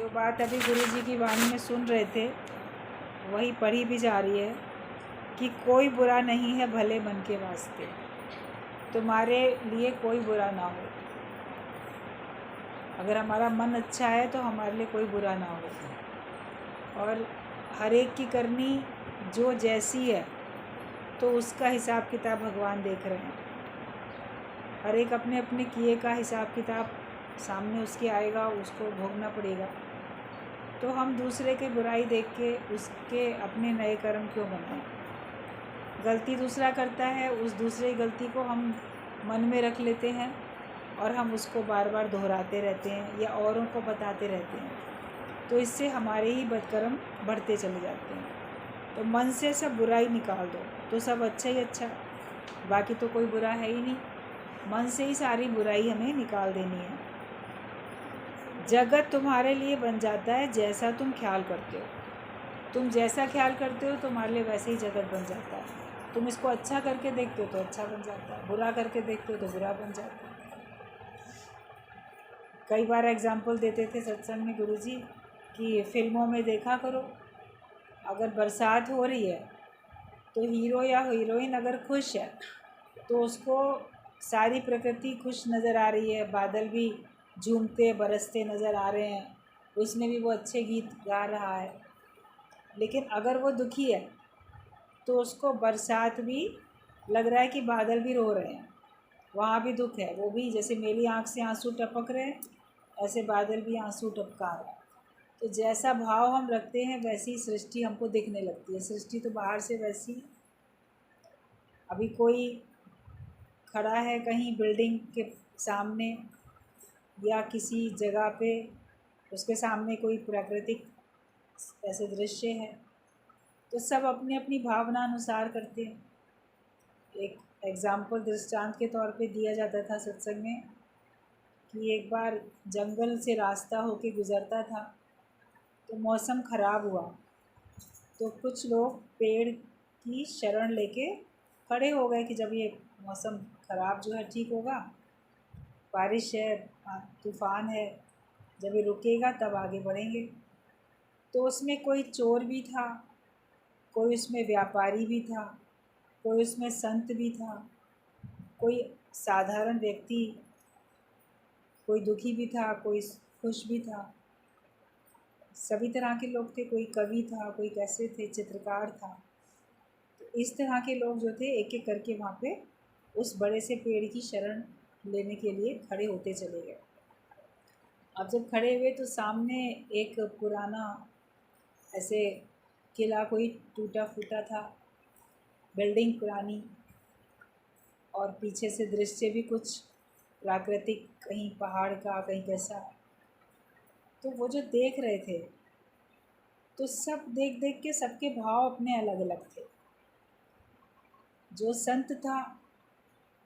जो बात अभी गुरु जी की वाणी में सुन रहे थे वही पढ़ी भी जा रही है कि कोई बुरा नहीं है भले मन के वास्ते। तुम्हारे लिए कोई बुरा ना हो। अगर हमारा मन अच्छा है तो हमारे लिए कोई बुरा ना हो। और हर एक की करनी जो जैसी है तो उसका हिसाब किताब भगवान देख रहे हैं। हर एक अपने अपने किए का हिसाब किताब सामने उसके आएगा, उसको भोगना पड़ेगा। तो हम दूसरे की बुराई देख के उसके अपने नए कर्म क्यों बनाएं। गलती दूसरा करता है, उस दूसरे गलती को हम मन में रख लेते हैं और हम उसको बार बार दोहराते रहते हैं या औरों को बताते रहते हैं। तो इससे हमारे ही बदकर्म बढ़ते चले जाते हैं। तो मन से सब बुराई निकाल दो तो सब अच्छा ही अच्छा, बाकी तो कोई बुरा है ही नहीं। मन से ही सारी बुराई हमें निकाल देनी है। जगत तुम्हारे लिए बन जाता है जैसा तुम ख्याल करते हो। तुम जैसा ख्याल करते हो तुम्हारे लिए वैसे ही जगत बन जाता है। तुम इसको अच्छा करके देखते हो तो अच्छा बन जाता है, बुरा करके देखते हो तो बुरा बन जाता है। कई बार एग्जाम्पल देते थे सत्संग में गुरुजी कि फिल्मों में देखा करो, अगर बरसात हो रही है तो हीरो या हीरोइन अगर खुश है तो उसको सारी प्रकृति खुश नज़र आ रही है, बादल भी झूमते बरसते नज़र आ रहे हैं, उसमें भी वो अच्छे गीत गा रहा है। लेकिन अगर वो दुखी है तो उसको बरसात भी लग रहा है कि बादल भी रो रहे हैं, वहाँ भी दुख है। वो भी जैसे मेरी आँख से आंसू टपक रहे हैं ऐसे बादल भी आंसू टपका रहा है। तो जैसा भाव हम रखते हैं वैसी सृष्टि हमको दिखने लगती है। सृष्टि तो बाहर से वैसी। अभी कोई खड़ा है कहीं बिल्डिंग के सामने या किसी जगह पे, उसके सामने कोई प्राकृतिक ऐसे दृश्य है तो सब अपनी अपनी भावना अनुसार करते हैं। एक एग्ज़ाम्पल दृष्टांत के तौर पे दिया जाता था सत्संग में कि एक बार जंगल से रास्ता होके गुज़रता था तो मौसम ख़राब हुआ तो कुछ लोग पेड़ की शरण लेके खड़े हो गए कि जब ये मौसम ख़राब जो है ठीक होगा, बारिश है, तूफ़ान है, जब ये रुकेगा तब आगे बढ़ेंगे। तो उसमें कोई चोर भी था, कोई उसमें व्यापारी भी था, कोई उसमें संत भी था, कोई साधारण व्यक्ति, कोई दुखी भी था, कोई खुश भी था। सभी तरह के लोग थे। कोई कवि था, कोई कैसे थे, चित्रकार था। तो इस तरह के लोग जो थे एक एक करके वहाँ पे उस बड़े से पेड़ की शरण लेने के लिए खड़े होते चले गए। अब जब खड़े हुए तो सामने एक पुराना ऐसे किला कोई टूटा फूटा था, बिल्डिंग पुरानी, और पीछे से दृश्य भी कुछ प्राकृतिक, कहीं पहाड़ का कहीं कैसा। तो वो जो देख रहे थे तो सब देख देख के सबके भाव अपने अलग अलग थे। जो संत था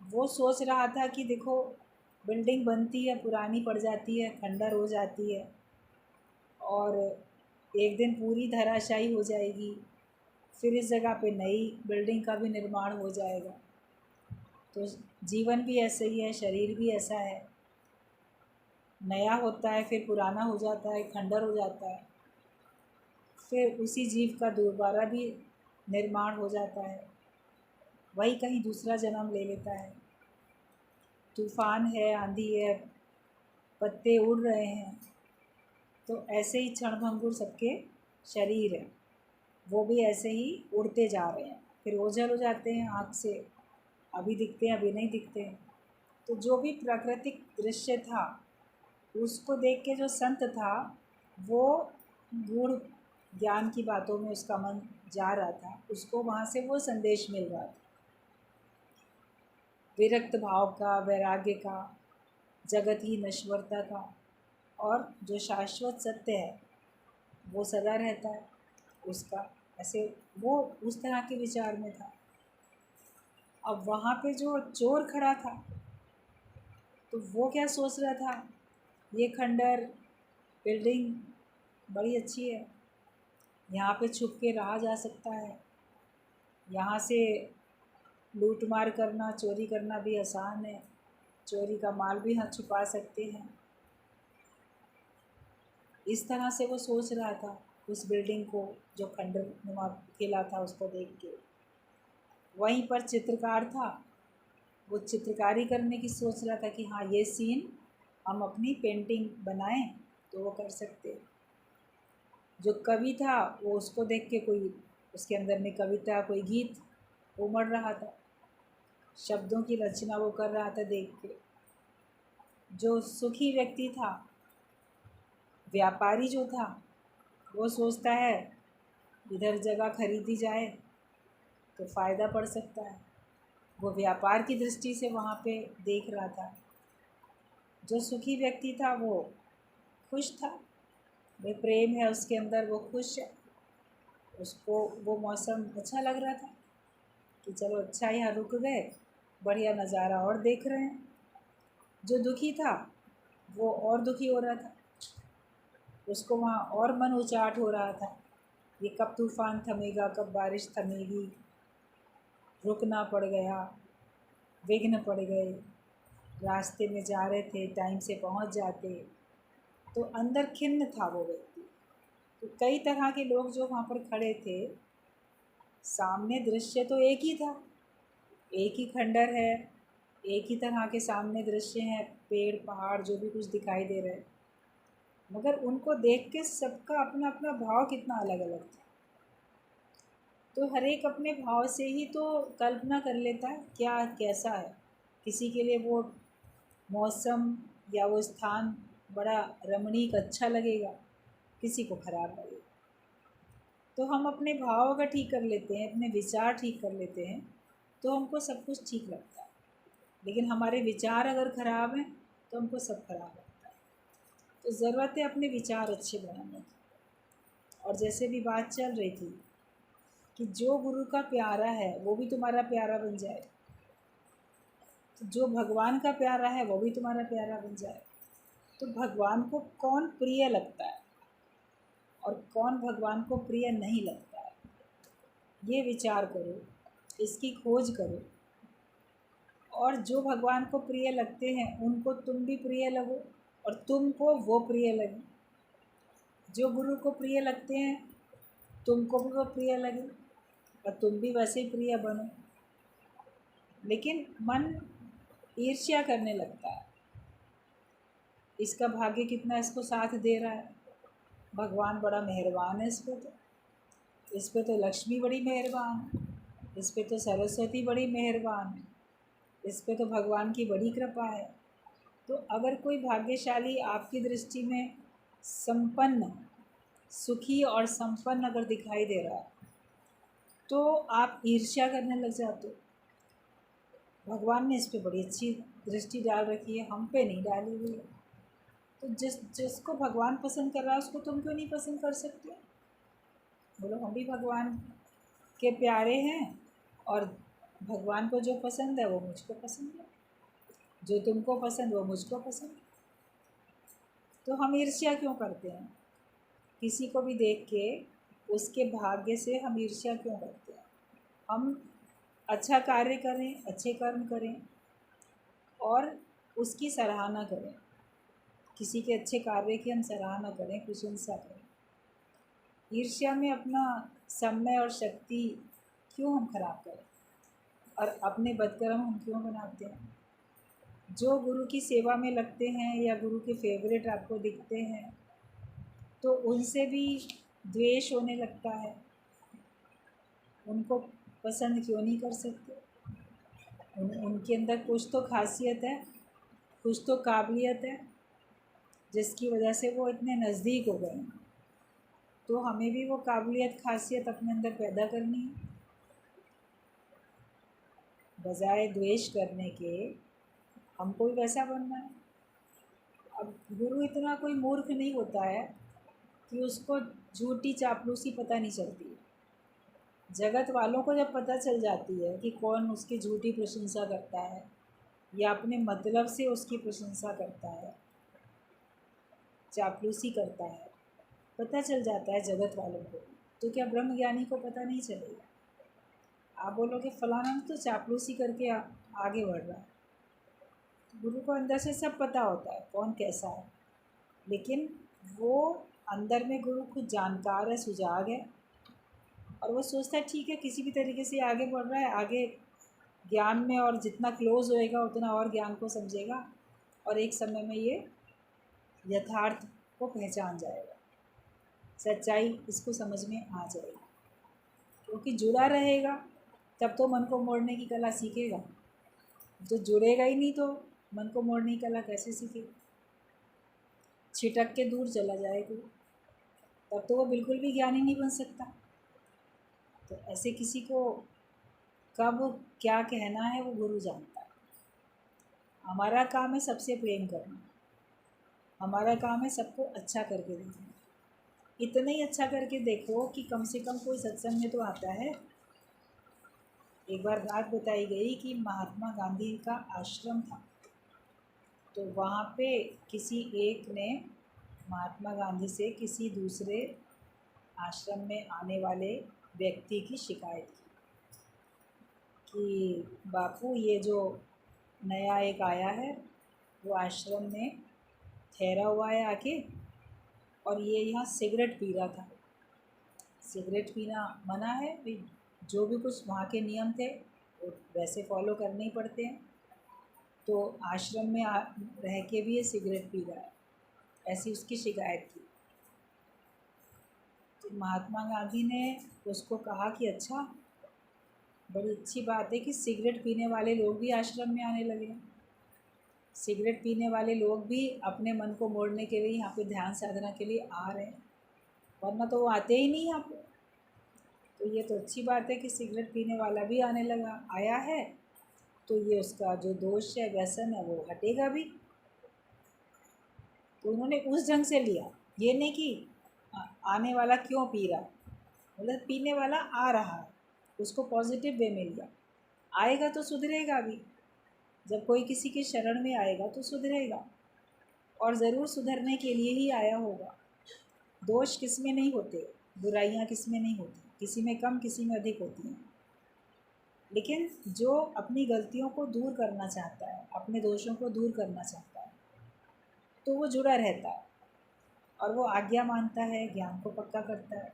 वो सोच रहा था कि देखो बिल्डिंग बनती है, पुरानी पड़ जाती है, खंडर हो जाती है और एक दिन पूरी धराशायी हो जाएगी, फिर इस जगह पे नई बिल्डिंग का भी निर्माण हो जाएगा। तो जीवन भी ऐसे ही है, शरीर भी ऐसा है, नया होता है फिर पुराना हो जाता है, खंडर हो जाता है, फिर उसी जीव का दोबारा भी निर्माण हो जाता है, वही कहीं दूसरा जन्म ले लेता है। तूफ़ान है, आंधी है, पत्ते उड़ रहे हैं, तो ऐसे ही क्षणभंगुर सबके शरीर है, वो भी ऐसे ही उड़ते जा रहे हैं, फिर ओझल हो जाते हैं आँख से, अभी दिखते हैं अभी नहीं दिखते हैं। तो जो भी प्राकृतिक दृश्य था उसको देख के जो संत था वो गूढ़ ज्ञान की बातों में उसका मन जा रहा था, उसको वहाँ से वो संदेश मिल रहा था विरक्त भाव का, वैराग्य का, जगत ही नश्वरता का, और जो शाश्वत सत्य है वो सदा रहता है उसका। ऐसे वो उस तरह के विचार में था। अब वहाँ पे जो चोर खड़ा था तो वो क्या सोच रहा था, ये खंडर बिल्डिंग बड़ी अच्छी है, यहाँ पे छुप के रहा जा सकता है, यहाँ से लूट मार करना, चोरी करना भी आसान है, चोरी का माल भी हम छुपा सकते हैं। इस तरह से वो सोच रहा था उस बिल्डिंग को, जो खंडर नुमा किला था उसको देख के। वहीं पर चित्रकार था, वो चित्रकारी करने की सोच रहा था कि हाँ ये सीन हम अपनी पेंटिंग बनाएं तो वो कर सकते। जो कवि था वो उसको देख के कोई उसके अंदर में कविता, कोई गीत उमड़ रहा था, शब्दों की रचना वो कर रहा था देख के। जो सुखी व्यक्ति था, व्यापारी जो था, वो सोचता है इधर जगह खरीदी जाए तो फ़ायदा पड़ सकता है, वो व्यापार की दृष्टि से वहाँ पे देख रहा था। जो सुखी व्यक्ति था वो खुश था, वे प्रेम है उसके अंदर, वो खुश है, उसको वो मौसम अच्छा लग रहा था कि चलो अच्छा यहाँ रुक गए, बढ़िया नज़ारा और देख रहे हैं। जो दुखी था वो और दुखी हो रहा था, उसको वहाँ और मन उचाट हो रहा था, ये कब तूफ़ान थमेगा, कब बारिश थमेगी, रुकना पड़ गया, विघ्न पड़ गए, रास्ते में जा रहे थे टाइम से पहुँच जाते। तो अंदर खिन्न था वो व्यक्ति। तो कई तरह के लोग जो वहाँ पर खड़े थे, सामने दृश्य तो एक ही था, एक ही खंडर है, एक ही तरह के सामने दृश्य हैं, पेड़ पहाड़ जो भी कुछ दिखाई दे रहे हैं, मगर उनको देख के सबका अपना अपना भाव कितना अलग अलग था। तो हर एक अपने भाव से ही तो कल्पना कर लेता है क्या कैसा है। किसी के लिए वो मौसम या वो स्थान बड़ा रमणीक अच्छा लगेगा, किसी को ख़राब लगेगा। तो हम अपने भाव अगर ठीक कर लेते हैं, अपने विचार ठीक कर लेते हैं, तो हमको सब कुछ ठीक लगता है। लेकिन हमारे विचार अगर ख़राब हैं तो हमको सब खराब लगता है। तो ज़रूरत है अपने विचार अच्छे बनाने की। और जैसे भी बात चल रही थी कि जो गुरु का प्यारा है वो भी तुम्हारा प्यारा बन जाए, तो जो भगवान का प्यारा है वो भी तुम्हारा प्यारा बन जाए। तो भगवान को कौन प्रिय लगता है और कौन भगवान को प्रिय नहीं लगता है, ये विचार करो, इसकी खोज करो। और जो भगवान को प्रिय लगते हैं उनको तुम भी प्रिय लगो और तुमको वो प्रिय लगे। जो गुरु को प्रिय लगते हैं तुमको भी वो प्रिय लगे और तुम भी वैसे ही प्रिय बनो। लेकिन मन ईर्ष्या करने लगता है, इसका भाग्य कितना इसको साथ दे रहा है, भगवान बड़ा मेहरबान है इस पे तो लक्ष्मी बड़ी मेहरबान है, इस पे तो सरस्वती बड़ी मेहरबान है, इस पे तो भगवान की बड़ी कृपा है। तो अगर कोई भाग्यशाली आपकी दृष्टि में संपन्न, सुखी और संपन्न अगर दिखाई दे रहा है तो आप ईर्ष्या करने लग जाते हो। भगवान ने इस पे बड़ी अच्छी दृष्टि डाल रखी है, हम पे नहीं डाली हुई है। तो जिसको भगवान पसंद कर रहा है उसको तुम क्यों नहीं पसंद कर सकते? बोलो हम भी भगवान के प्यारे हैं और भगवान को जो पसंद है वो मुझको पसंद है, जो तुमको पसंद वो मुझको पसंद। तो हम ईर्ष्या क्यों करते हैं? किसी को भी देख के उसके भाग्य से हम ईर्ष्या क्यों करते हैं? हम अच्छा कार्य करें, अच्छे कर्म करें और उसकी सराहना करें। किसी के अच्छे कार्य की हम सराहना करें, प्रशंसा करें। ईर्ष्या में अपना समय और शक्ति क्यों हम खराब करें और अपने बदकर्म हम क्यों बनाते हैं? जो गुरु की सेवा में लगते हैं या गुरु के फेवरेट आपको दिखते हैं तो उनसे भी द्वेष होने लगता है। उनको पसंद क्यों नहीं कर सकते? उनके अंदर कुछ तो खासियत है, कुछ तो काबिलियत है जिसकी वजह से वो इतने नज़दीक हो गए। तो हमें भी वो काबिलियत खासियत अपने अंदर पैदा करनी है। बजाय द्वेष करने के हमको भी वैसा बनना है। अब गुरु इतना कोई मूर्ख नहीं होता है कि उसको झूठी चापलूसी पता नहीं चलती है। जगत वालों को जब पता चल जाती है कि कौन उसकी झूठी प्रशंसा करता है या अपने मतलब से उसकी प्रशंसा करता है, चापलूसी करता है, पता चल जाता है जगत वालों को, तो क्या ब्रह्म ज्ञानी को पता नहीं चलेगा? आप बोलोगे फलाना तो चापलूसी करके आगे बढ़ रहा है। गुरु को अंदर से सब पता होता है कौन कैसा है, लेकिन वो अंदर में गुरु खुद जानकार है, सुजाग है, और वो सोचता है ठीक है किसी भी तरीके से आगे बढ़ रहा है, आगे ज्ञान में और जितना क्लोज होएगा उतना और ज्ञान को समझेगा, और एक समय में ये यथार्थ को पहचान जाएगा, सच्चाई इसको समझ में आ जाएगी। क्योंकि जुड़ा रहेगा तब तो मन को मोड़ने की कला सीखेगा, जो जुड़ेगा ही नहीं तो मन को मोड़ने की कला कैसे सीखेगा। छिटक के दूर चला जाएगा तब तो वो बिल्कुल भी ज्ञानी नहीं बन सकता। तो ऐसे किसी को कब क्या कहना है वो गुरु जानता है। हमारा काम है सबसे प्रेम करना, हमारा काम है सबको अच्छा करके देखना। इतना ही अच्छा करके देखो कि कम से कम कोई सत्संग में तो आता है। एक बार बात बताई गई कि महात्मा गांधी का आश्रम था, तो वहाँ पे किसी एक ने महात्मा गांधी से किसी दूसरे आश्रम में आने वाले व्यक्ति की शिकायत की कि बापू ये जो नया एक आया है वो आश्रम में ठहरा हुआ है आके, और ये यहाँ सिगरेट पी रहा था। सिगरेट पीना मना है भाई, जो भी कुछ वहाँ के नियम थे वो वैसे फॉलो करने ही पड़ते हैं। तो आश्रम में रह के भी ये सिगरेट पी रहा है, ऐसी उसकी शिकायत थी। तो महात्मा गांधी ने उसको कहा कि अच्छा, बड़ी अच्छी बात है कि सिगरेट पीने वाले लोग भी आश्रम में आने लगे हैं। सिगरेट पीने वाले लोग भी अपने मन को मोड़ने के लिए यहाँ पे ध्यान साधना के लिए आ रहे हैं, वरना तो वो आते ही नहीं यहाँ पे। तो ये तो अच्छी बात है कि सिगरेट पीने वाला भी आने लगा आया है, तो ये उसका जो दोष है, व्यसन है, वो हटेगा भी। तो उन्होंने उस ढंग से लिया, ये नहीं कि आने वाला क्यों पी रहा, मतलब पीने वाला आ रहा है, उसको पॉजिटिव वे में लिया। आएगा तो सुधरेगा भी, जब कोई किसी के शरण में आएगा तो सुधरेगा, और ज़रूर सुधरने के लिए ही आया होगा। दोष किस में नहीं होते, बुराइयाँ किस में नहीं होती, किसी में कम किसी में अधिक होती हैं। लेकिन जो अपनी गलतियों को दूर करना चाहता है, अपने दोषों को दूर करना चाहता है, तो वो जुड़ा रहता है और वो आज्ञा मानता है, ज्ञान को पक्का करता है।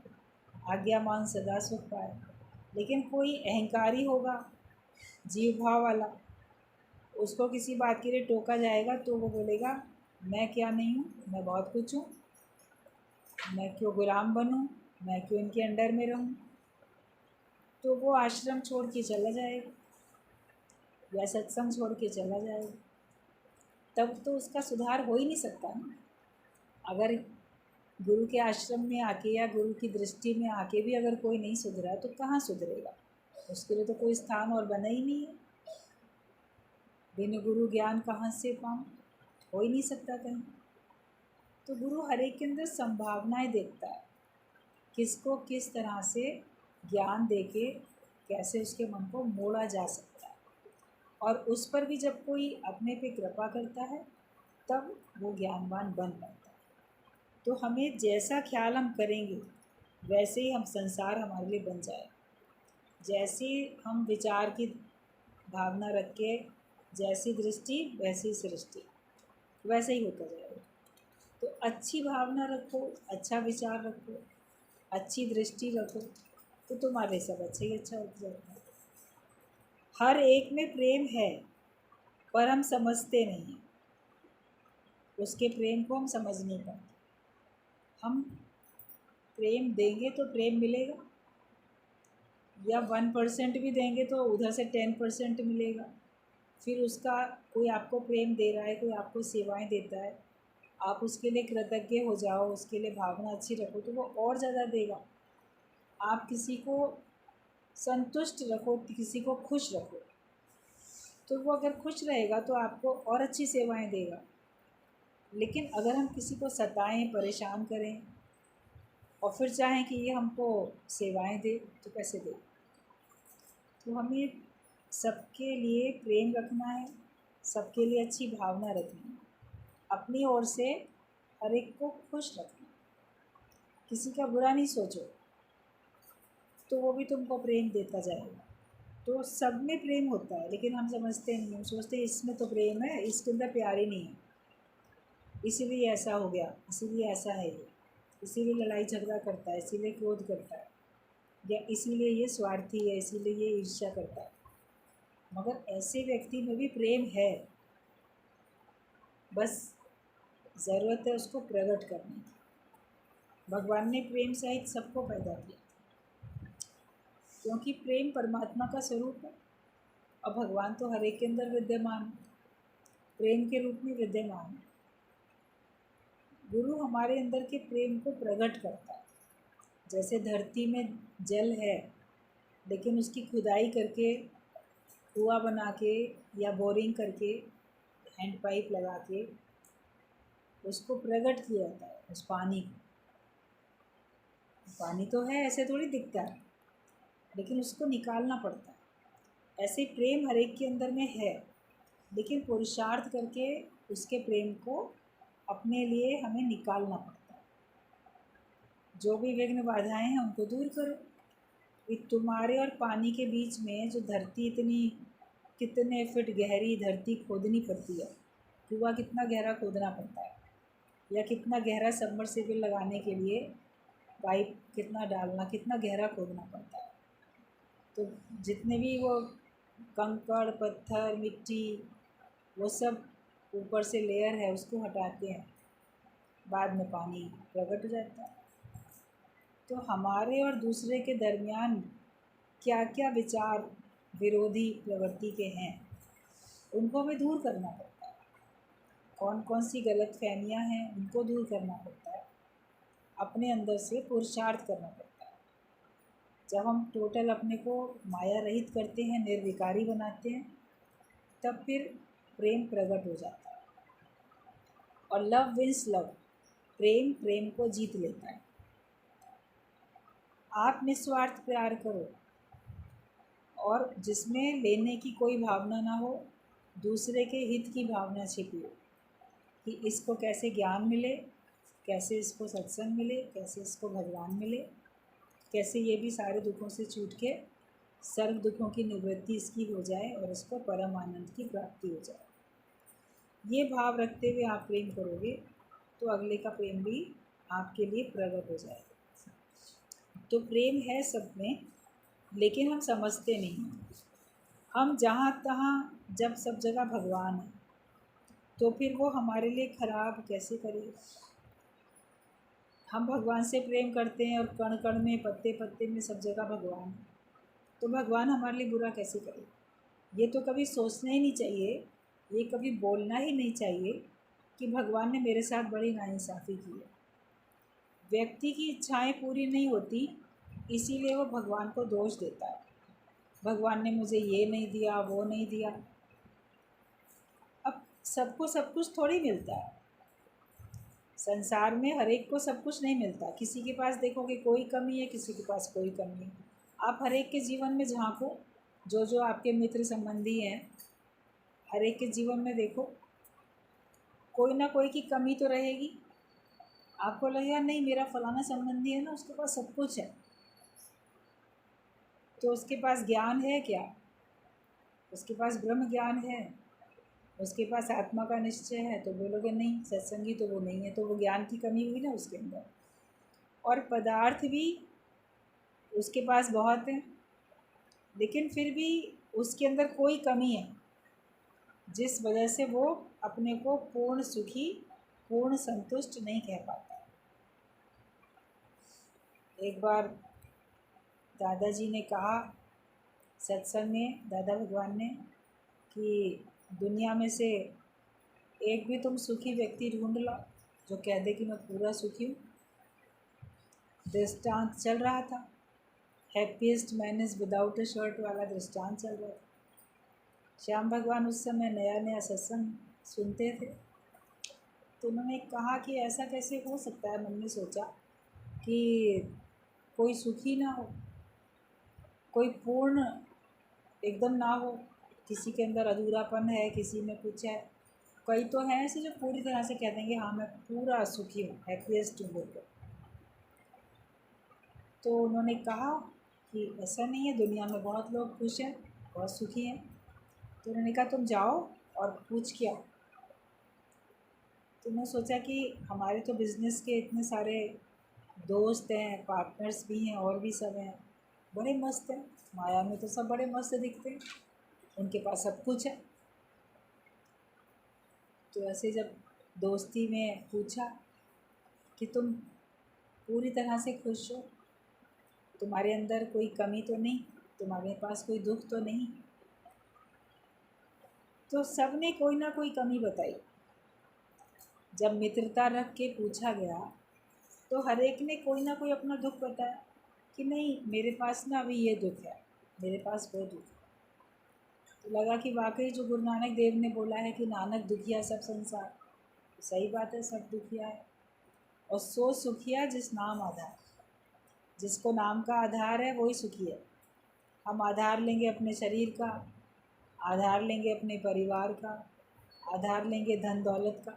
आज्ञा मान सदा सुख पाए। लेकिन कोई अहंकारी होगा, जीव भाव वाला, उसको किसी बात के लिए टोका जाएगा तो वो बोलेगा मैं क्या नहीं हूँ, मैं बहुत कुछ हूँ, मैं क्यों गुलाम बनूँ, मैं क्यों इनके अंडर में रहूँ। तो वो आश्रम छोड़ के चला जाएगा या सत्संग छोड़ के चला जाएगा, तब तो उसका सुधार हो ही नहीं सकता ना। अगर गुरु के आश्रम में आके या गुरु की दृष्टि में आके भी अगर कोई नहीं सुधरा तो कहाँ सुधरेगा, उसके लिए तो कोई स्थान और बना ही नहीं है। बिन गुरु ज्ञान कहाँ से पाऊँ, हो ही नहीं सकता कहीं। तो गुरु हर एक के अंदर संभावनाएं देखता है, किसको किस तरह से ज्ञान देके कैसे उसके मन को मोड़ा जा सकता है, और उस पर भी जब कोई अपने पे कृपा करता है तब वो ज्ञानवान बन पाता है। तो हमें जैसा ख्याल हम करेंगे वैसे ही हम संसार हमारे लिए बन जाए। जैसे हम विचार की भावना रख के, जैसी दृष्टि वैसी सृष्टि, वैसे ही होता जाएगा। तो अच्छी भावना रखो, अच्छा विचार रखो, अच्छी दृष्टि रखो, तो तुम्हारे सब अच्छा ही अच्छा होता जाएगा। हर एक में प्रेम है पर हम समझते नहीं हैं, उसके प्रेम को हम समझ नहीं पाते। हम प्रेम देंगे तो प्रेम मिलेगा, या 1% भी देंगे तो उधर से 10% मिलेगा। फिर उसका कोई आपको प्रेम दे रहा है, कोई आपको सेवाएं देता है, आप उसके लिए कृतज्ञ हो जाओ, उसके लिए भावना अच्छी रखो तो वो और ज़्यादा देगा। आप किसी को संतुष्ट रखो, किसी को खुश रखो, तो वो अगर खुश रहेगा तो आपको और अच्छी सेवाएं देगा। लेकिन अगर हम किसी को सताएं, परेशान करें और फिर चाहें कि ये हमको सेवाएं दे, तो कैसे दे। तो हमें सबके लिए प्रेम रखना है, सबके लिए अच्छी भावना रखनी है, अपनी ओर से हर एक को खुश रखना, किसी का बुरा नहीं सोचो, तो वो भी तुमको प्रेम देता जाएगा। तो सब में प्रेम होता है, लेकिन हम समझते नहीं, हम सोचते हैं इसमें तो प्रेम है, इसके अंदर प्यार ही नहीं है, इसीलिए ऐसा हो गया, इसीलिए ऐसा है ये। इसीलिए लड़ाई झगड़ा करता है, इसीलिए क्रोध करता है, या इसीलिए ये स्वार्थी है, इसीलिए ये ईर्ष्या करता है। मगर ऐसे व्यक्ति में भी प्रेम है, बस ज़रूरत है उसको प्रकट करने की। भगवान ने प्रेम सहित सबको पैदा किया, क्योंकि प्रेम परमात्मा का स्वरूप है और भगवान तो हर एक के अंदर विद्यमान है, प्रेम के रूप में विद्यमान है। गुरु हमारे अंदर के प्रेम को प्रकट करता है। जैसे धरती में जल है, लेकिन उसकी खुदाई करके, कुआं बना के या बोरिंग करके, हैंड पाइप लगा के उसको प्रकट किया जाता है, उस पानी को। पानी तो है, ऐसे थोड़ी दिखता है, लेकिन उसको निकालना पड़ता है। ऐसे प्रेम हर एक के अंदर में है, लेकिन पुरुषार्थ करके उसके प्रेम को अपने लिए हमें निकालना पड़ता है। जो भी विघ्न बाधाएं हैं उनको दूर करो। कि तुम्हारे और पानी के बीच में जो धरती इतनी, कितने फीट गहरी धरती खोदनी पड़ती है, कुआं कितना गहरा खोदना पड़ता है, या कितना गहरा सबमर्सिबल लगाने के लिए पाइप कितना डालना, कितना गहरा खोदना पड़ता है। तो जितने भी वो कंकड़, पत्थर, मिट्टी, वो सब ऊपर से लेयर है उसको हटाते हैं, बाद में पानी प्रकट हो जाता है। तो हमारे और दूसरे के दरमियान क्या क्या विचार विरोधी प्रवृत्ति के हैं, उनको भी दूर करना पड़ता है। कौन कौन सी गलत फहमियाँ हैं उनको दूर करना पड़ता है, अपने अंदर से पुरुषार्थ करना पड़ता है। जब हम टोटल अपने को माया रहित करते हैं, निर्विकारी बनाते हैं, तब फिर प्रेम प्रकट हो जाता है। और लव विंस लव, प्रेम प्रेम को जीत लेता है। आप निस्वार्थ प्यार करो, और जिसमें लेने की कोई भावना ना हो, दूसरे के हित की भावना छिपी हो, कि इसको कैसे ज्ञान मिले, कैसे इसको सत्संग मिले, कैसे इसको भगवान मिले, कैसे ये भी सारे दुखों से छूट के सर्व दुखों की निवृत्ति इसकी हो जाए और इसको परम आनंद की प्राप्ति हो जाए। ये भाव रखते हुए आप प्रेम करोगे तो अगले का प्रेम भी आपके लिए प्रकट हो जाएगा। तो प्रेम है सब में, लेकिन हम समझते नहीं। हम जहाँ तहाँ जब सब जगह भगवान है, तो फिर वो हमारे लिए खराब कैसे करे। हम भगवान से प्रेम करते हैं और कण कण में, पत्ते पत्ते में सब जगह भगवान है, तो भगवान हमारे लिए बुरा कैसे करे। ये तो कभी सोचना ही नहीं चाहिए, ये कभी बोलना ही नहीं चाहिए कि भगवान ने मेरे साथ बड़ी नाइंसाफ़ी की है। व्यक्ति की इच्छाएं पूरी नहीं होती, इसीलिए वो भगवान को दोष देता है। भगवान ने मुझे ये नहीं दिया, वो नहीं दिया। अब सबको सब कुछ थोड़ी मिलता है, संसार में हर एक को सब कुछ नहीं मिलता। किसी के पास देखोगे कोई कमी है, किसी के पास कोई कमी है। आप हर एक के जीवन में झांको, जो जो आपके मित्र संबंधी हैं, हर एक के जीवन में देखो, कोई ना कोई की कमी तो रहेगी। आपको लगेगा नहीं मेरा फलाना संबंधी है ना, उसके पास सब कुछ है, तो उसके पास ज्ञान है क्या, उसके पास ब्रह्म ज्ञान है, उसके पास आत्मा का निश्चय है, तो बोलोगे नहीं सत्संगी तो वो नहीं है, तो वो ज्ञान की कमी हुई ना उसके अंदर। और पदार्थ भी उसके पास बहुत है, लेकिन फिर भी उसके अंदर कोई कमी है, जिस वजह से वो अपने को पूर्ण सुखी, पूर्ण संतुष्ट नहीं कह पाता। एक बार दादाजी ने कहा सत्संग में, दादा भगवान ने, कि दुनिया में से एक भी तुम सुखी व्यक्ति ढूंढ लो जो कह दे कि मैं पूरा सुखी हूँ। दृष्टांत चल रहा था, happiest man is without a shirt वाला दृष्टांत चल रहा था। श्याम भगवान उस समय नया नया सत्संग सुनते थे, तो उन्होंने कहा कि ऐसा कैसे हो सकता है। मन में सोचा कि कोई सुखी ना हो, कोई पूर्ण एकदम ना हो, किसी के अंदर अधूरापन है, किसी में कुछ है। कई तो हैं ऐसे जो पूरी तरह से कह देंगे हाँ मैं पूरा सुखी हूँ, हैप्पीएस्ट हूँ बोलकर। तो उन्होंने कहा कि ऐसा नहीं है, दुनिया में बहुत लोग खुश हैं, बहुत सुखी हैं। तो उन्होंने कहा तुम जाओ और पूछ के आओ। तो मैं सोचा कि हमारे तो बिज़नेस के इतने सारे दोस्त हैं, पार्टनर्स भी हैं और भी सब हैं, बड़े मस्त हैं। माया में तो सब बड़े मस्त दिखते हैं, उनके पास सब कुछ है। तो ऐसे जब दोस्ती में पूछा कि तुम पूरी तरह से खुश हो, तुम्हारे अंदर कोई कमी तो नहीं, तुम्हारे पास कोई दुख तो नहीं, तो सब ने कोई ना कोई कमी बताई। जब मित्रता रख के पूछा गया तो हर एक ने कोई ना कोई अपना दुख बताया कि नहीं मेरे पास ना अभी ये दुख है, मेरे पास वो दुख है। तो लगा कि वाकई जो गुरु नानक देव ने बोला है कि नानक दुखिया सब संसार, तो सही बात है, सब दुखिया है। और सो सुखिया जिस नाम आधार, जिसको नाम का आधार है वही सुखी है। हम आधार लेंगे अपने शरीर का, आधार लेंगे अपने परिवार का, आधार लेंगे धन दौलत का,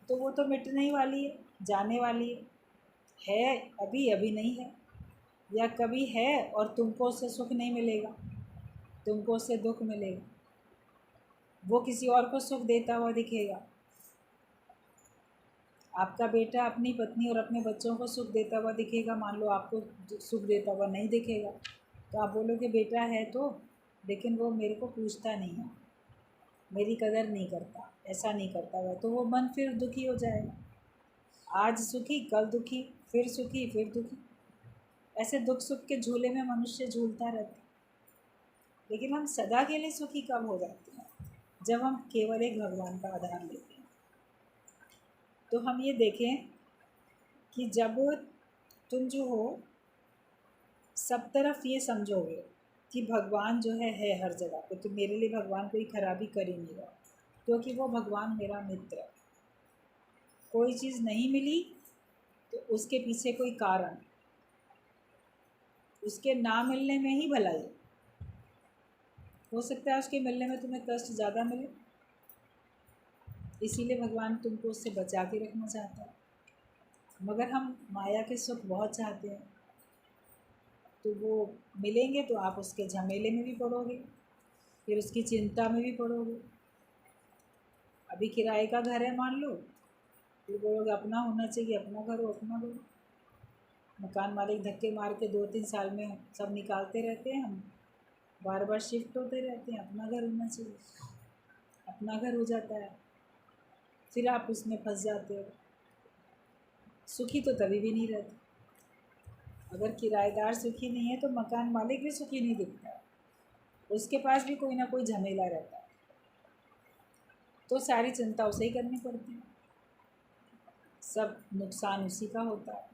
तो वो तो मिटने ही वाली है, जाने वाली है अभी अभी नहीं है, या कभी है और तुमको उससे सुख नहीं मिलेगा, तुमको उससे दुख मिलेगा, वो किसी और को सुख देता हुआ दिखेगा। आपका बेटा अपनी पत्नी और अपने बच्चों को सुख देता हुआ दिखेगा, मान लो आपको सुख देता हुआ नहीं दिखेगा, तो आप बोलोगे बेटा है तो, लेकिन वो मेरे को पूछता नहीं है, मेरी कदर नहीं करता, ऐसा नहीं करता हुआ, तो वो मन फिर दुखी हो जाएगा। आज सुखी कल दुखी, फिर सुखी फिर दुखी, ऐसे दुख सुख के झूले में मनुष्य झूलता रहता है। लेकिन हम सदा के लिए सुखी कब हो जाते हैं? जब हम केवल एक भगवान का आधार लेते हैं। तो हम ये देखें कि जब तुम जो हो सब तरफ ये समझोगे कि भगवान जो है हर जगह पे, तो मेरे लिए भगवान कोई खराबी कर ही नहीं रहा, क्योंकि वो भगवान मेरा मित्र है। कोई चीज़ नहीं मिली तो उसके पीछे कोई कारण, उसके ना मिलने में ही भलाई। हो सकता है उसके मिलने में तुम्हें कष्ट ज़्यादा मिले, इसीलिए भगवान तुमको उससे बचा के रखना चाहता है। मगर हम माया के सुख बहुत चाहते हैं, तो वो मिलेंगे तो आप उसके झमेले में भी पड़ोगे, फिर उसकी चिंता में भी पड़ोगे। अभी किराए का घर है मान लो, फिर बोलोगे अपना होना चाहिए, अपना घर हो अपना घर। मकान मालिक धक्के मार के 2-3 साल में सब निकालते रहते हैं, हम बार बार शिफ्ट होते रहते हैं। अपना घर होना चाहिए, अपना घर हो जाता है, फिर आप उसमें फंस जाते हो। सुखी तो तभी भी नहीं रहते। अगर किराएदार सुखी नहीं है तो मकान मालिक भी सुखी नहीं दिखता है, उसके पास भी कोई ना कोई झमेला रहता है, तो सारी चिंता उसे ही करनी पड़ती है, सब नुकसान उसी का होता है।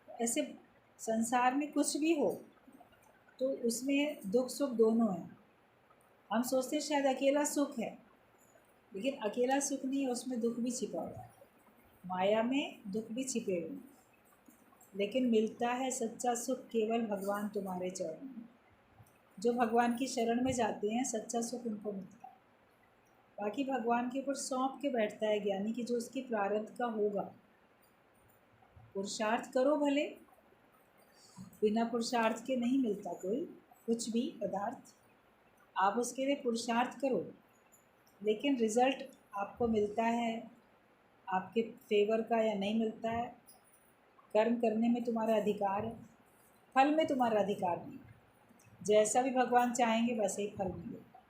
ऐसे संसार में कुछ भी हो तो उसमें दुख सुख दोनों हैं। हम सोचते हैं शायद अकेला सुख है, लेकिन अकेला सुख नहीं है, उसमें दुख भी छिपा हुआ है। माया में दुख भी छिपे हुए हैं, लेकिन मिलता है सच्चा सुख केवल भगवान तुम्हारे चरणों में। जो भगवान की शरण में जाते हैं सच्चा सुख उनको मिलता है। बाकी भगवान के ऊपर सौंप के बैठता है ज्ञानी कि जो उसकी प्रारब्ध का होगा। पुरुषार्थ करो भले, बिना पुरुषार्थ के नहीं मिलता कोई कुछ भी पदार्थ। आप उसके लिए पुरुषार्थ करो, लेकिन रिज़ल्ट आपको मिलता है आपके फेवर का या नहीं मिलता है, कर्म करने में तुम्हारा अधिकार है, फल में तुम्हारा अधिकार नहीं। जैसा भी भगवान चाहेंगे वैसे ही फल मिलेगा,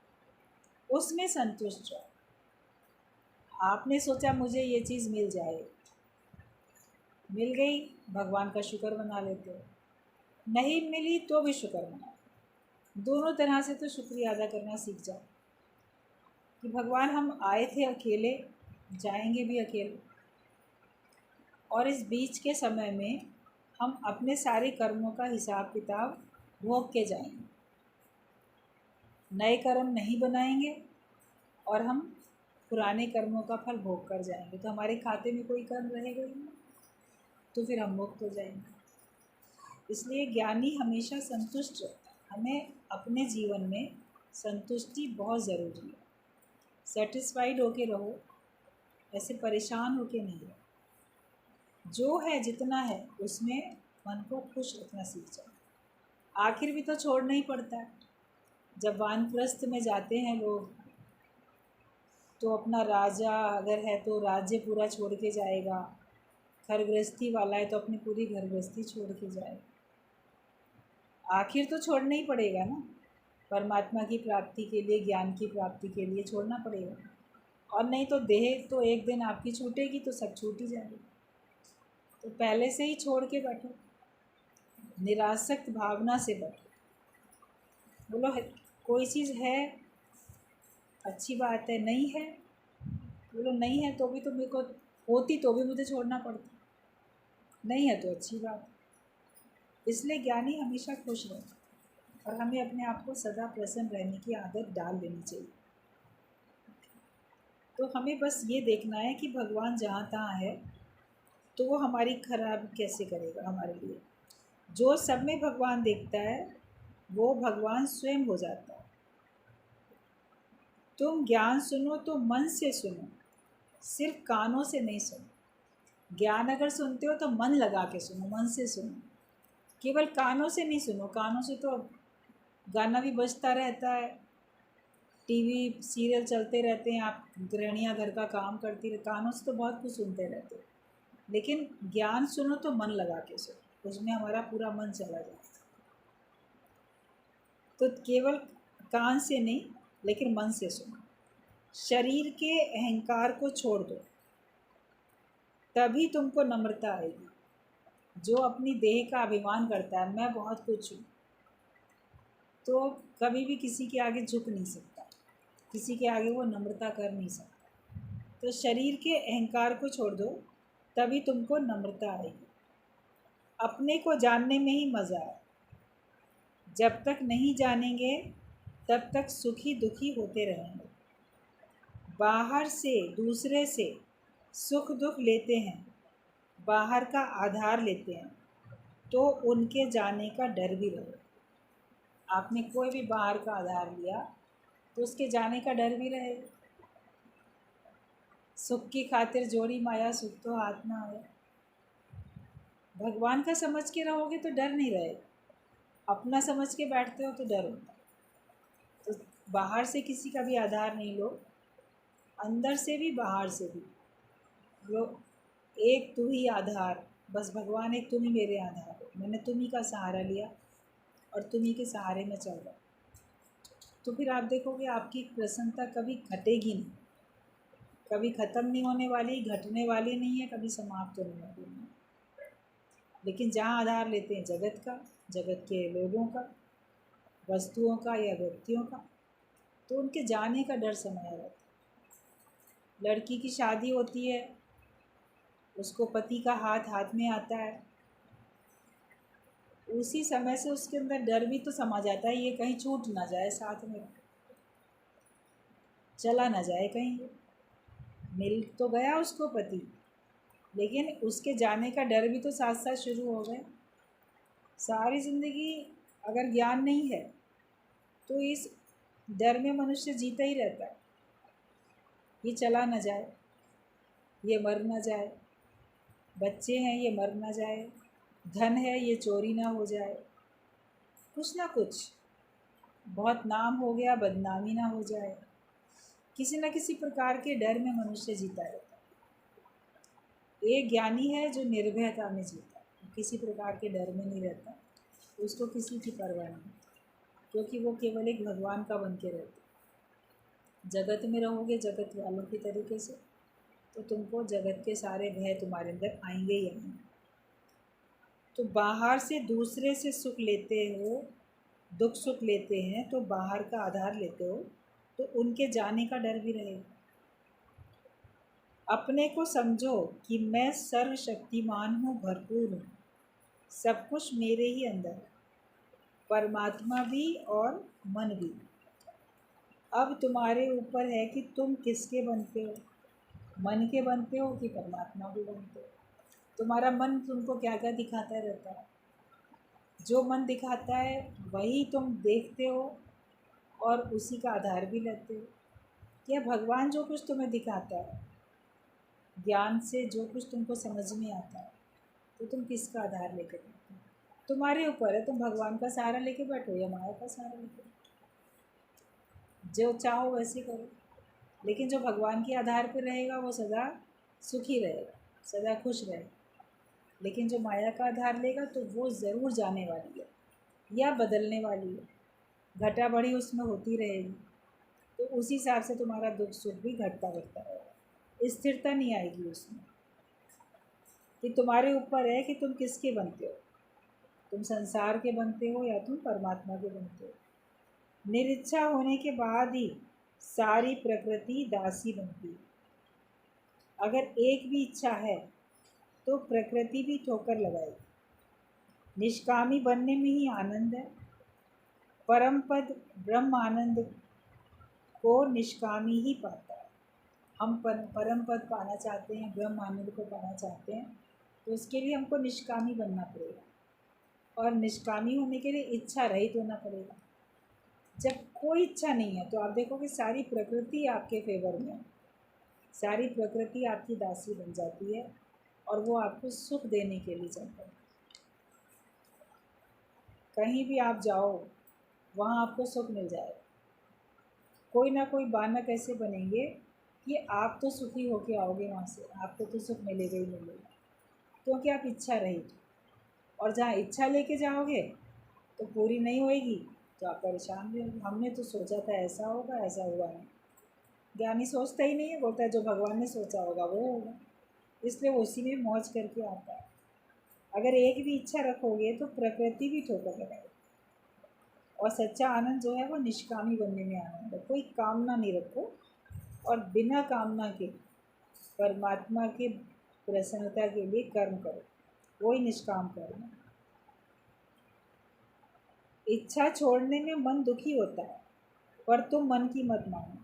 उसमें संतुष्ट रहो। आपने सोचा मुझे ये चीज़ मिल जाए, मिल गई, भगवान का शुक्र मना लेते हो, नहीं मिली तो भी शुक्र मनाओ। दोनों तरह से तो शुक्रिया अदा करना सीख जाओ कि भगवान हम आए थे अकेले, जाएंगे भी अकेले, और इस बीच के समय में हम अपने सारे कर्मों का हिसाब किताब भोग के जाएंगे। नए कर्म नहीं बनाएंगे और हम पुराने कर्मों का फल भोग कर जाएंगे, तो हमारे खाते में कोई कर्म रहेगा ही नहीं, तो फिर हम मुक्त हो जाएंगे। इसलिए ज्ञानी हमेशा संतुष्ट रहता है। हमें अपने जीवन में संतुष्टि बहुत ज़रूरी है। सेटिस्फाइड होके रहो, ऐसे परेशान होके नहीं रहो। जो है जितना है उसमें मन को खुश रखना सीख जाओ। आखिर भी तो छोड़ना ही पड़ता है। जब वानप्रस्थ में जाते हैं लोग तो अपना राजा अगर है तो राज्य पूरा छोड़ के जाएगा, घर गृहस्थी वाला है तो अपनी पूरी घर गृहस्थी छोड़ के जाए। आखिर तो छोड़ना ही पड़ेगा ना, परमात्मा की प्राप्ति के लिए, ज्ञान की प्राप्ति के लिए छोड़ना पड़ेगा। और नहीं तो देह तो एक दिन आपकी छूटेगी तो सब छूट ही जाएगी। तो पहले से ही छोड़ के बैठो, निरासक्त भावना से बैठो। बोलो कोई चीज़ है, अच्छी बात है, नहीं है, बोलो नहीं है तो भी तो मेरे को होती तो भी मुझे छोड़ना पड़ता, नहीं है तो अच्छी बात। इसलिए ज्ञानी हमेशा खुश रहे और हमें अपने आप को सदा प्रसन्न रहने की आदत डाल लेनी चाहिए। तो हमें बस ये देखना है कि भगवान जहाँ तहाँ है तो वो हमारी खराब कैसे करेगा हमारे लिए। जो सब में भगवान देखता है वो भगवान स्वयं हो जाता है। तुम ज्ञान सुनो तो मन से सुनो, सिर्फ कानों से नहीं सुनो। ज्ञान अगर सुनते हो तो मन लगा के सुनो, मन से सुनो, केवल कानों से नहीं सुनो। कानों से तो गाना भी बजता रहता है, टीवी सीरियल चलते रहते हैं, आप गृहणियाँ घर का काम करती रहे, कानों से तो बहुत कुछ सुनते रहते हो। लेकिन ज्ञान सुनो तो मन लगा के सुनो, उसमें हमारा पूरा मन चला जाए। तो केवल कान से नहीं लेकिन मन से सुनो। शरीर के अहंकार को छोड़ दो, तभी तुमको नम्रता आएगी। जो अपनी देह का अभिमान करता है, मैं बहुत कुछ हूँ, तो कभी भी किसी के आगे झुक नहीं सकता, किसी के आगे वो नम्रता कर नहीं सकता। तो शरीर के अहंकार को छोड़ दो, तभी तुमको नम्रता आएगी। अपने को जानने में ही मज़ा है। जब तक नहीं जानेंगे तब तक सुखी दुखी होते रहेंगे। बाहर से, दूसरे से सुख दुख लेते हैं, बाहर का आधार लेते हैं, तो उनके जाने का डर भी रहे। आपने कोई भी बाहर का आधार लिया तो उसके जाने का डर भी रहे। सुख की खातिर जोड़ी माया, सुख तो हाथ ना आए। भगवान का समझ के रहोगे तो डर नहीं रहेगा, अपना समझ के बैठते हो तो डर होता है। तो बाहर से किसी का भी आधार नहीं लो, अंदर से भी बाहर से भी लो। एक तू ही आधार, बस भगवान एक, तुम ही मेरे आधार हो। मैंने तुम ही का सहारा लिया और तुम ही के सहारे में चल रहा। तो फिर आप देखोगे आपकी प्रसन्नता कभी घटेगी नहीं, कभी ख़त्म नहीं होने वाली, घटने वाली नहीं है, कभी समाप्त होने वाली नहीं। लेकिन जहाँ आधार लेते हैं जगत का, जगत के लोगों का, वस्तुओं का या व्यक्तियों का, तो उनके जाने का डर समाया रहता है। लड़की की शादी होती है, उसको पति का हाथ हाथ में आता है, उसी समय से उसके अंदर डर भी तो समा जाता है, ये कहीं छूट ना जाए, साथ में चला ना जाए कहीं। मिल तो गया उसको पति, लेकिन उसके जाने का डर भी तो साथ साथ शुरू हो गया। सारी ज़िंदगी अगर ज्ञान नहीं है तो इस डर में मनुष्य जीता ही रहता है, ये चला ना जाए, ये मर ना जाए, बच्चे हैं ये मर ना जाए, धन है ये चोरी ना हो जाए, कुछ ना कुछ, बहुत नाम हो गया बदनामी ना हो जाए। किसी न किसी प्रकार के डर में मनुष्य जीता रहता है। एक ज्ञानी है जो निर्भयता में जीता है, किसी प्रकार के डर में नहीं रहता, उसको किसी की परवाह नहीं, क्योंकि वो केवल एक भगवान का बन के रहता है। जगत में रहोगे जगत वालों की तरीके से तो तुमको जगत के सारे भय तुम्हारे अंदर आएंगे ही आएंगे। तो बाहर से दूसरे से सुख लेते हो, दुख सुख लेते हैं, तो बाहर का आधार लेते हो, तो उनके जाने का डर भी रहेगा। अपने को समझो कि मैं सर्वशक्तिमान हूँ, भरपूर हूँ, सब कुछ मेरे ही अंदर है, परमात्मा भी और मन भी। अब तुम्हारे ऊपर है कि तुम किसके बनते हो, मन के बनते हो कि परमात्मा के बनते हो। तुम्हारा मन तुमको क्या क्या दिखाता रहता है, जो मन दिखाता है वही तुम देखते हो और उसी का आधार भी लेते हो। क्या भगवान जो कुछ तुम्हें दिखाता है, ज्ञान से जो कुछ तुमको समझ में आता है, तो तुम किसका आधार लेकर बैठो? तुम्हारे ऊपर है, तुम भगवान का सहारा लेके बैठो या माया का सहारा लेके बैठो, जो चाहो वैसे करो। लेकिन जो भगवान के आधार पर रहेगा वो सदा सुखी रहेगा, सदा खुश रहेगा। लेकिन जो माया का आधार लेगा तो वो ज़रूर जाने वाली है या बदलने वाली है, घटा बढ़ी उसमें होती रहेगी। तो उस हिसाब से तुम्हारा दुख सुख भी घटता बढ़ता रहेगा, स्थिरता नहीं आएगी उसमें। कि तुम्हारे ऊपर है कि तुम किसके बनते हो, तुम संसार के बनते हो या तुम परमात्मा के बनते हो। निरिच्छा होने के बाद ही सारी प्रकृति दासी बनती है। अगर एक भी इच्छा है तो प्रकृति भी ठोकर लगाएगी। निष्कामी बनने में ही आनंद है। परम पद ब्रह्म आनंद को निष्कामी ही पाता है। हम परम पद पाना चाहते हैं, ब्रह्म आनंद को पाना चाहते हैं, तो उसके लिए हमको निष्कामी बनना पड़ेगा। और निष्कामी होने के लिए इच्छा रहित होना पड़ेगा। जब कोई इच्छा नहीं है तो आप देखोगे सारी प्रकृति आपके फेवर में है, सारी प्रकृति आपकी दासी बन जाती है और वो आपको सुख देने के लिए चलता है। कहीं भी आप जाओ वहाँ आपको सुख मिल जाएगा। कोई ना कोई बहाना कैसे बनेंगे कि आप तो सुखी होके आओगे वहाँ से, आपको तो सुख मिलेगा ही मिलेगा, क्योंकि आप इच्छा रहित। और जहाँ इच्छा लेके जाओगे तो पूरी नहीं होएगी तो आप परेशान भी होंगे। हमने तो सोचा था ऐसा होगा, ऐसा हुआ नहीं। ज्ञानी सोचता ही नहीं है, बोलता है जो भगवान ने सोचा होगा वो होगा, इसलिए वो उसी में मौज करके आता है। अगर एक भी इच्छा रखोगे तो प्रकृति भी ठोकर लगाएगी। और सच्चा आनंद जो है वो निष्कामी बनने में आनंद है। कोई कामना नहीं रखो और बिना कामना के परमात्मा के प्रसन्नता के लिए कर्म करो, वही निष्काम कर्म है। इच्छा छोड़ने में मन दुखी होता है, पर तुम मन की मत मानो।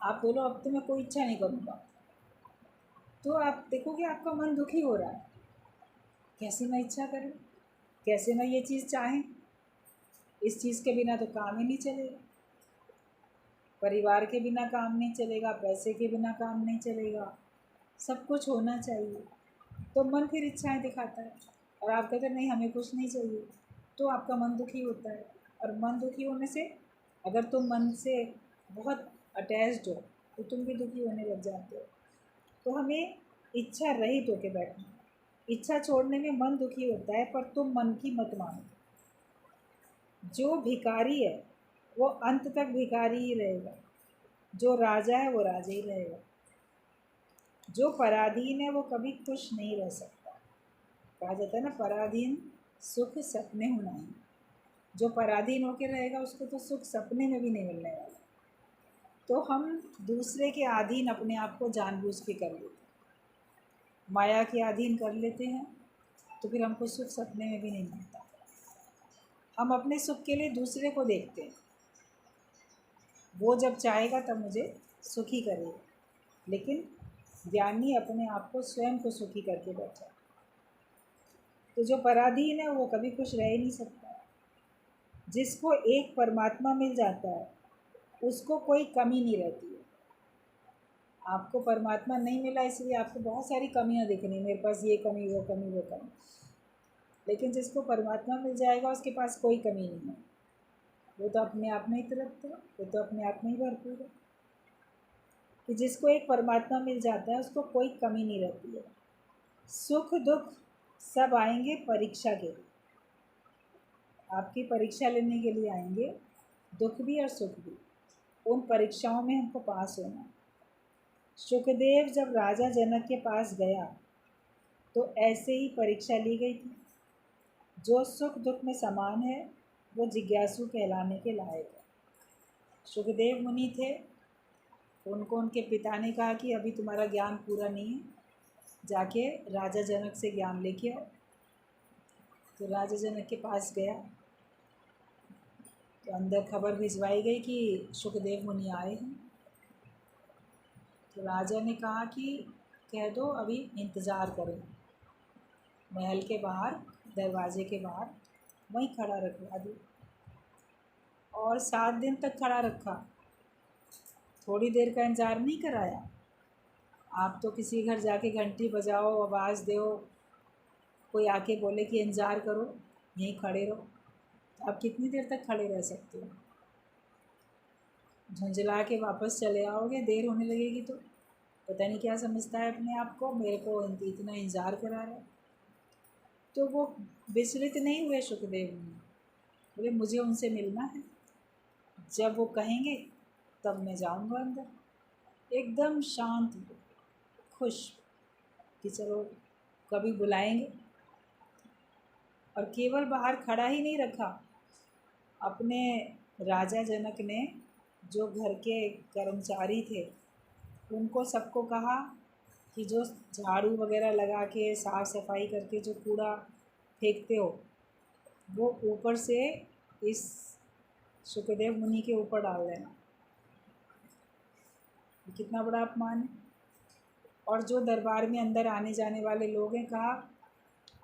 आप बोलो अब तो मैं कोई इच्छा नहीं करूँगा, तो आप देखोगे आपका मन दुखी हो रहा है। कैसे मैं इच्छा करूँ, कैसे मैं ये चीज़ चाहें, इस चीज़ के बिना तो काम ही नहीं चलेगा। परिवार के बिना काम नहीं चलेगा, पैसे के बिना काम नहीं चलेगा, सब कुछ होना चाहिए। तो मन फिर इच्छाएं दिखाता है और आप कहते हैं नहीं हमें कुछ नहीं चाहिए, तो आपका मन दुखी होता है। और मन दुखी होने से अगर तुम मन से बहुत अटैच्ड हो तो तुम भी दुखी होने लग जाते हो। तो हमें इच्छा रहित होके बैठना। इच्छा छोड़ने में मन दुखी होता है, पर तुम मन की मत मानो। जो भिखारी है वो अंत तक भिखारी ही रहेगा, जो राजा है वो राजा ही रहेगा। जो पराधीन है वो कभी खुश नहीं रह सकता। कहा जाता है ना, पराधीन सुख सपने होना है। जो पराधीन होकर रहेगा उसको तो सुख सपने में भी नहीं मिलने वाला। तो हम दूसरे के अधीन अपने आप को जानबूझ के कर लेते हैं, माया के अधीन कर लेते हैं, तो फिर हमको सुख सपने में भी नहीं मिलता। हम अपने सुख के लिए दूसरे को देखते हैं, वो जब चाहेगा तब मुझे सुखी करेगा। लेकिन ज्ञानी अपने आप को स्वयं को सुखी करके बैठा। तो जो पराधीन है वो कभी खुश रह ही नहीं सकता। जिसको एक परमात्मा मिल जाता है उसको कोई कमी नहीं रहती है। आपको परमात्मा नहीं मिला इसलिए आपको बहुत सारी कमियां दिख रही, मेरे पास ये कमी वो कमी वो कमी। लेकिन जिसको परमात्मा मिल जाएगा उसके पास कोई कमी नहीं है, वो तो अपने आप में ही तृप्त है, वो तो अपने आप में ही भरपूर है। कि जिसको एक परमात्मा मिल जाता है उसको कोई कमी नहीं रहती है। सुख दुख सब आएंगे परीक्षा के लिए, आपकी परीक्षा लेने के लिए आएंगे, दुख भी और सुख भी। उन परीक्षाओं में हमको पास होना। सुखदेव जब राजा जनक के पास गया तो ऐसे ही परीक्षा ली गई थी। जो सुख दुख में समान है वो जिज्ञासु कहलाने के लायक है। सुखदेव मुनि थे, उनको उनके पिता ने कहा कि अभी तुम्हारा ज्ञान पूरा नहीं है, जाके राजा जनक से ज्ञान लेके आओ। तो राजा जनक के पास गया तो अंदर खबर भिजवाई गई कि सुखदेव मुनि आए हैं। तो राजा ने कहा कि कह दो अभी इंतज़ार करें, महल के बाहर दरवाजे के बाहर वहीं खड़ा रखवा दो। और 7 दिन तक खड़ा रखा, थोड़ी देर का इंतज़ार नहीं कराया। आप तो किसी घर जाके घंटी बजाओ, आवाज़ दो, कोई आके बोले कि इंतज़ार करो, यहीं खड़े रहो, तो आप कितनी देर तक खड़े रह सकते हो? झुंझला के वापस चले आओगे, देर होने लगेगी तो। पता नहीं क्या समझता है अपने आप को, मेरे को इतना इंतज़ार करा रहा है। तो वो विचलित नहीं हुए सुखदेव मुनि। बोले मुझे उनसे मिलना है, जब वो कहेंगे तब मैं जाऊंगा अंदर। एकदम शांत, खुश कि चलो कभी बुलाएंगे। और केवल बाहर खड़ा ही नहीं रखा, अपने राजा जनक ने जो घर के कर्मचारी थे उनको सबको कहा कि जो झाड़ू वगैरह लगा के साफ़ सफाई करके जो कूड़ा फेंकते हो वो ऊपर से इस सुखदेव मुनि के ऊपर डाल देना। कितना बड़ा अपमान है। और जो दरबार में अंदर आने जाने वाले लोग हैं, कहा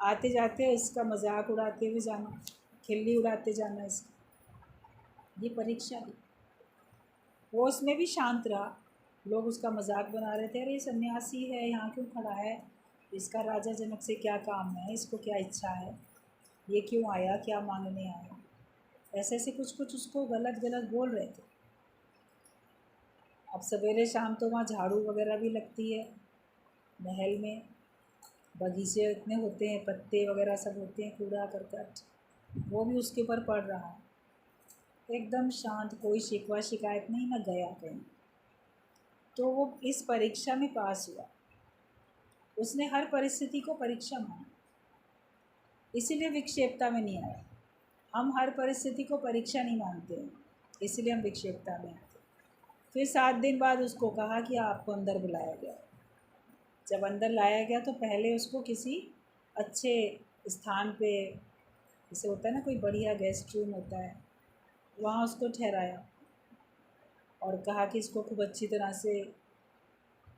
आते जाते इसका मजाक उड़ाते हुए जाना, खिल्ली उड़ाते जाना इसकी। ये परीक्षा दी। वो उसमें भी शांत रहा। लोग उसका मजाक बना रहे थे, अरे ये सन्यासी है, यहाँ क्यों खड़ा है, इसका राजा जनक से क्या काम है, इसको क्या इच्छा है, ये क्यों आया, क्या मांगने आया। ऐसे ऐसे कुछ कुछ उसको गलत गलत बोल रहे थे। अब सवेरे शाम तो वहाँ झाड़ू वगैरह भी लगती है, महल में बगीचे इतने होते हैं, पत्ते वगैरह सब होते हैं, कूड़ा करकट, वो भी उसके ऊपर पड़ रहा है। एकदम शांत, कोई शिकवा शिकायत नहीं, ना गया कहीं। तो वो इस परीक्षा में पास हुआ। उसने हर परिस्थिति को परीक्षा माना, इसीलिए विक्षेपता में नहीं आया। हम हर परिस्थिति को परीक्षा नहीं मानते हैं, इसलिए हम विक्षेपता में आते। फिर 7 दिन बाद उसको कहा कि आपको अंदर बुलाया गया। जब अंदर लाया गया तो पहले उसको किसी अच्छे स्थान पे, जैसे होता है ना कोई बढ़िया गेस्ट रूम होता है, वहाँ उसको ठहराया और कहा कि इसको खूब अच्छी तरह से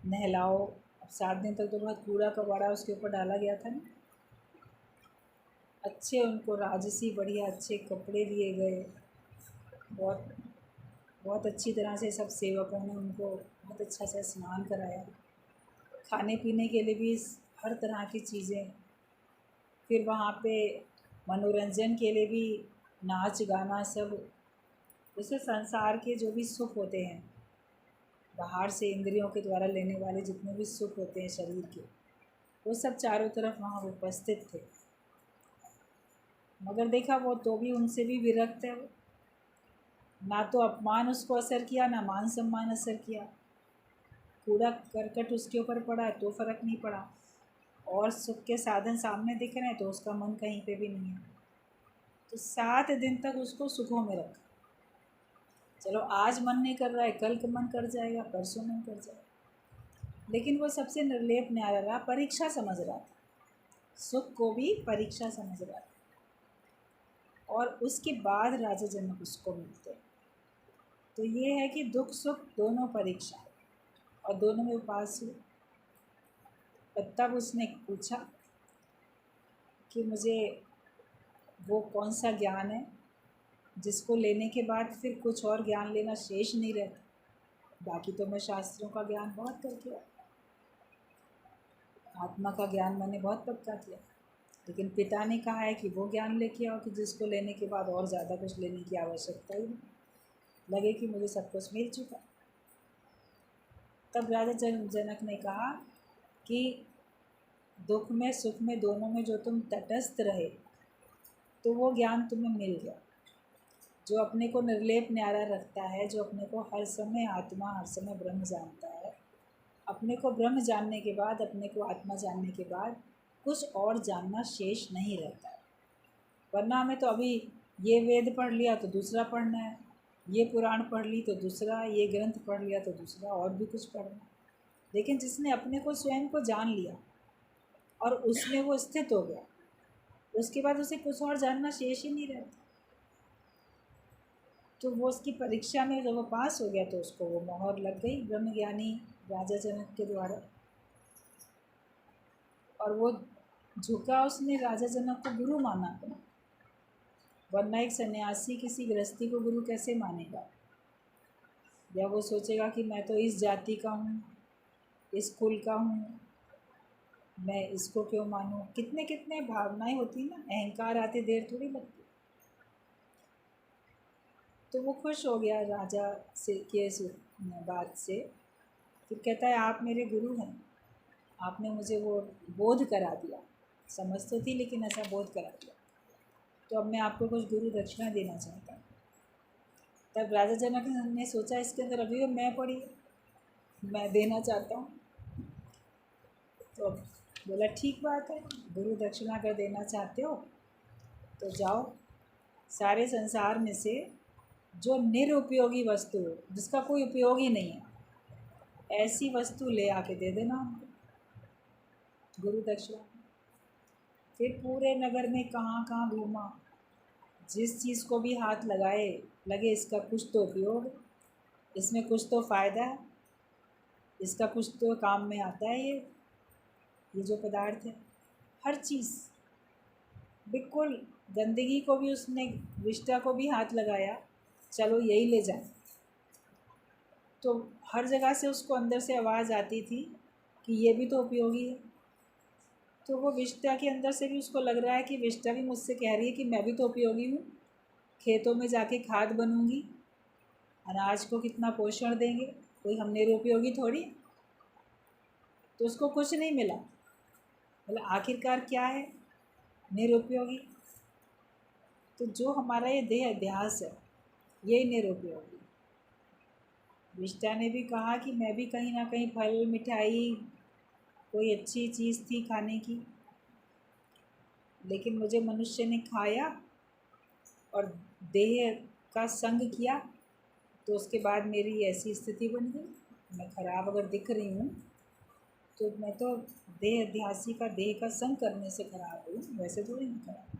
नहलाओ। अब 7 दिन तक तो बहुत कूड़ा कबाड़ा उसके ऊपर डाला गया था ना। अच्छे उनको राजसी बढ़िया अच्छे कपड़े दिए गए, बहुत बहुत अच्छी तरह से सब सेवकों ने उनको बहुत अच्छा से स्नान कराया। खाने पीने के लिए भी हर तरह की चीज़ें। फिर वहाँ पे मनोरंजन के लिए भी नाच गाना सब, जैसे संसार के जो भी सुख होते हैं, बाहर से इंद्रियों के द्वारा लेने वाले जितने भी सुख होते हैं शरीर के, वो सब चारों तरफ वहाँ उपस्थित थे। मगर देखा वो तो भी उनसे भी विरक्त है। वो ना तो अपमान उसको असर किया, ना मान सम्मान असर किया। कूड़ा करकट उसके ऊपर पड़ा तो फ़र्क नहीं पड़ा, और सुख के साधन सामने दिख रहे हैं तो उसका मन कहीं पे भी नहीं है। तो 7 दिन तक उसको सुखों में रखा। चलो आज मन नहीं कर रहा है, कल का मन कर जाएगा, परसों मन कर जाएगा, लेकिन वो सबसे निर्लेप न्यारा रहा, परीक्षा समझ रहा था, सुख को भी परीक्षा समझ रहा था। और उसके बाद राजा जनक उसको मिलते। तो ये है कि दुख सुख दोनों परीक्षा, और दोनों में उपास हुए। तब उसने पूछा कि मुझे वो कौन सा ज्ञान है जिसको लेने के बाद फिर कुछ और ज्ञान लेना शेष नहीं रहता। बाकी तो मैं शास्त्रों का ज्ञान बहुत करके आया, आत्मा का ज्ञान मैंने बहुत पक्का किया, लेकिन पिता ने कहा है कि वो ज्ञान लेके आओ कि जिसको लेने के बाद और ज़्यादा कुछ लेने की आवश्यकता ही नहीं, लगे कि मुझे सब कुछ मिल चुका। तब राजा जनक ने कहा कि दुख में सुख में दोनों में जो तुम तटस्थ रहे, तो वो ज्ञान तुम्हें मिल गया। जो अपने को निर्लेप न्यारा रखता है, जो अपने को हर समय आत्मा हर समय ब्रह्म जानता है, अपने को ब्रह्म जानने के बाद, अपने को आत्मा जानने के बाद कुछ और जानना शेष नहीं रहता है। वरना हमें तो अभी ये वेद पढ़ लिया तो दूसरा पढ़ना है, ये पुराण पढ़ ली तो दूसरा, ये ग्रंथ पढ़ लिया तो दूसरा, और भी कुछ पढ़ना। लेकिन जिसने अपने को स्वयं को जान लिया और उसमें वो स्थित हो गया, उसके बाद उसे कुछ और जानना शेष ही नहीं रहता। तो वो उसकी परीक्षा में जब वो पास हो गया तो उसको वो मोहर लग गई ब्रह्मज्ञानी राजा जनक के द्वारा, और वो झुका, उसने राजा जनक को गुरु माना अपना। वरना एक सन्यासी किसी गृहस्थी को गुरु कैसे मानेगा? या वो सोचेगा कि मैं तो इस जाति का हूँ, इस कुल का हूँ, मैं इसको क्यों मानूँ। कितने कितने भावनाएं होती ना, अहंकार आते देर थोड़ी लगती। तो वो खुश हो गया राजा से के इस बात से। फिर कहता है आप मेरे गुरु हैं, आपने मुझे वो बोध करा दिया। समझ तो थी लेकिन ऐसा बोध करा दिया। तो अब मैं आपको कुछ गुरु दक्षिणा देना चाहता हूँ। तब राजा जनक ने सोचा इसके अंदर अभी तो मैं पड़ी, मैं देना चाहता हूँ। तो बोला ठीक बात है, गुरु दक्षिणा अगर देना चाहते हो तो जाओ, सारे संसार में से जो निरुपयोगी वस्तु हो, जिसका कोई उपयोग ही नहीं है, ऐसी वस्तु ले आके दे देना हमको गुरु दक्षिणा। फिर पूरे नगर में कहाँ कहाँ घूमा, जिस चीज़ को भी हाथ लगाए लगे इसका कुछ तो उपयोग, इसमें कुछ तो फ़ायदा है, इसका कुछ तो काम में आता है। ये जो पदार्थ है, हर चीज़ बिल्कुल, गंदगी को भी उसने, विष्टा को भी हाथ लगाया, चलो यही ले जाए। तो हर जगह से उसको अंदर से आवाज़ आती थी कि ये भी तो उपयोगी है। तो वो विष्टा के अंदर से भी उसको लग रहा है कि विष्टा भी मुझसे कह रही है कि मैं भी तो उपयोगी हूँ, खेतों में जाके खाद बनूँगी, अनाज को कितना पोषण देंगे, कोई हम निरुपयोगी थोड़ी। तो उसको कुछ नहीं मिला, मतलब आखिरकार क्या है, निरुपयोगी। तो जो हमारा ये देह अध्यास है, ये निरुपयोगी। विष्टा ने भी कहा कि मैं भी कहीं ना कहीं फल मिठाई कोई अच्छी चीज़ थी खाने की, लेकिन मुझे मनुष्य ने खाया और देह का संग किया, तो उसके बाद मेरी ऐसी स्थिति बन गई। मैं खराब अगर दिख रही हूँ तो मैं तो देह अध्यासी का देह का संग करने से खराब हुई, वैसे थोड़ी नहीं खराब।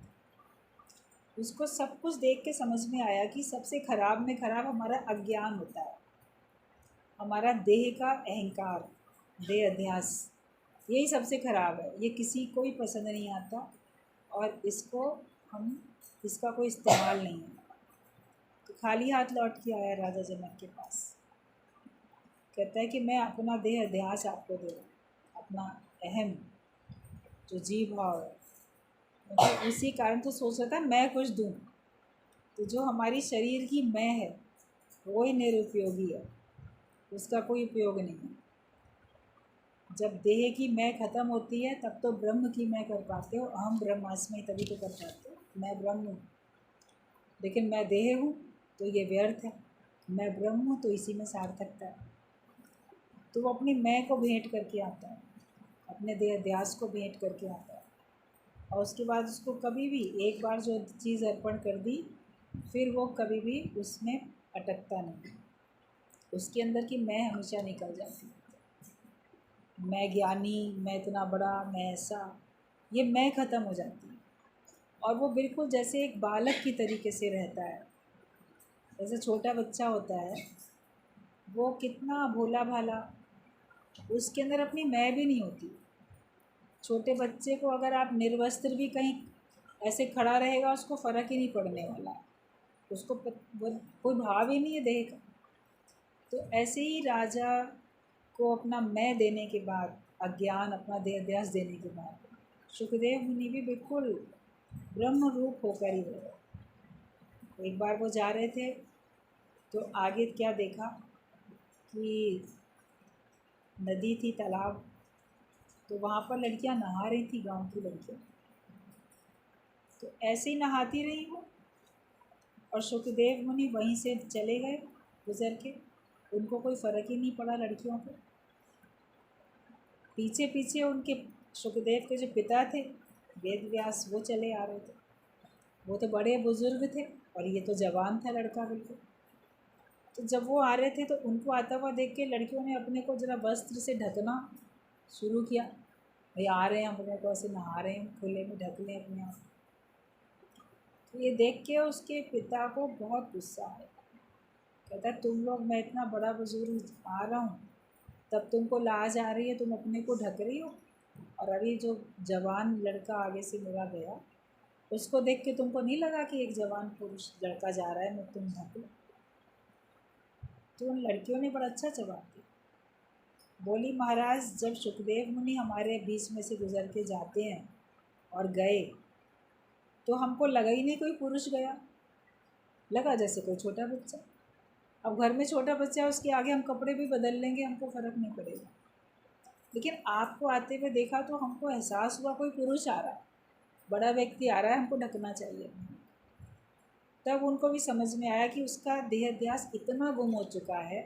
उसको सब कुछ देख के समझ में आया कि सबसे खराब में खराब हमारा अज्ञान होता है, हमारा देह का अहंकार, देह अध्यास, यही सबसे खराब है। ये किसी को भी पसंद नहीं आता और इसका कोई इस्तेमाल नहीं है। तो खाली हाथ लौट के आया राजा जनक के पास, कहता है कि मैं अपना देह अध्यास आपको दे रहा हूँ, अपना अहम जो जीव भाव है, तो उसी कारण तो सोच रहा था मैं कुछ दूँ। तो जो हमारी शरीर की मैं है वो ही निरुपयोगी है, उसका कोई उपयोग नहीं है। जब देह की मैं ख़त्म होती है तब तो ब्रह्म की मैं कर पाते हो, अहम ब्रह्मास्मि, तभी तो कर पाते हो, मैं ब्रह्म हूँ। लेकिन मैं देह हूँ तो ये व्यर्थ है, मैं ब्रह्म हूँ तो इसी में सार्थकता है। तो वो अपनी मैं को भेंट करके आता है, अपने देह अध्यास को भेंट करके आता है, और उसके बाद उसको कभी भी एक बार जो चीज़ अर्पण कर दी, फिर वो कभी भी उसमें अटकता नहीं, उसके अंदर की मैं हमेशा निकल जाती। मैं ज्ञानी, मैं इतना बड़ा, मैं ऐसा, ये मैं ख़त्म हो जाती है। और वो बिल्कुल जैसे एक बालक की तरीके से रहता है, जैसे छोटा बच्चा होता है, वो कितना भोला भाला, उसके अंदर अपनी मैं भी नहीं होती। छोटे बच्चे को अगर आप निर्वस्त्र भी कहीं ऐसे खड़ा रहेगा, उसको फ़र्क ही नहीं पड़ने वाला, उसको कोई भाव ही नहीं है देह का। तो ऐसे ही राजा को अपना मैं देने के बाद, अज्ञान अपना देह अध्यास देने के बाद, सुखदेव मुनि भी बिल्कुल ब्रह्म रूप होकर ही रहे। एक बार वो जा रहे थे तो आगे क्या देखा कि नदी थी, तालाब, तो वहाँ पर लड़कियाँ नहा रही थी, गांव की लड़कियाँ। तो ऐसे ही नहाती रही वो, और सुखदेव मुनि वहीं से चले गए गुजर के, उनको कोई फ़र्क ही नहीं पड़ा लड़कियों को। पीछे पीछे उनके सुखदेव के जो पिता थे वेद व्यास, वो चले आ रहे थे। वो तो बड़े बुजुर्ग थे और ये तो जवान था लड़का बिल्कुल। तो जब वो आ रहे थे तो उनको आता हुआ देख के लड़कियों ने अपने को ज़रा वस्त्र से ढकना शुरू किया, भाई आ रहे हैं, अपने को ऐसे नहा रहे हैं, खुले में ढक लें अपने आप। तो ये देख के उसके पिता को बहुत गुस्सा आया, कहता है तुम लोग, मैं इतना बड़ा बुजुर्ग आ रहा हूँ तब तुमको लाज आ रही है, तुम अपने को ढक रही हो, और अभी जो जवान लड़का आगे से मेरा गया उसको देख के तुमको नहीं लगा कि एक जवान पुरुष लड़का जा रहा है, मैं तुम ढक लो। तो उन लड़कियों ने बड़ा अच्छा जवाब दिया, बोली महाराज जब सुखदेव मुनि हमारे बीच में से गुजर के जाते हैं और गए तो हमको लगा ही नहीं कोई पुरुष गया, लगा जैसे कोई छोटा बच्चा। अब घर में छोटा बच्चा है, उसके आगे हम कपड़े भी बदल लेंगे, हमको फ़र्क नहीं पड़ेगा। लेकिन आपको आते हुए देखा तो हमको एहसास हुआ कोई पुरुष आ रहा है, बड़ा व्यक्ति आ रहा है, हमको ढकना चाहिए। तब उनको भी समझ में आया कि उसका देह अध्यास इतना गुम हो चुका है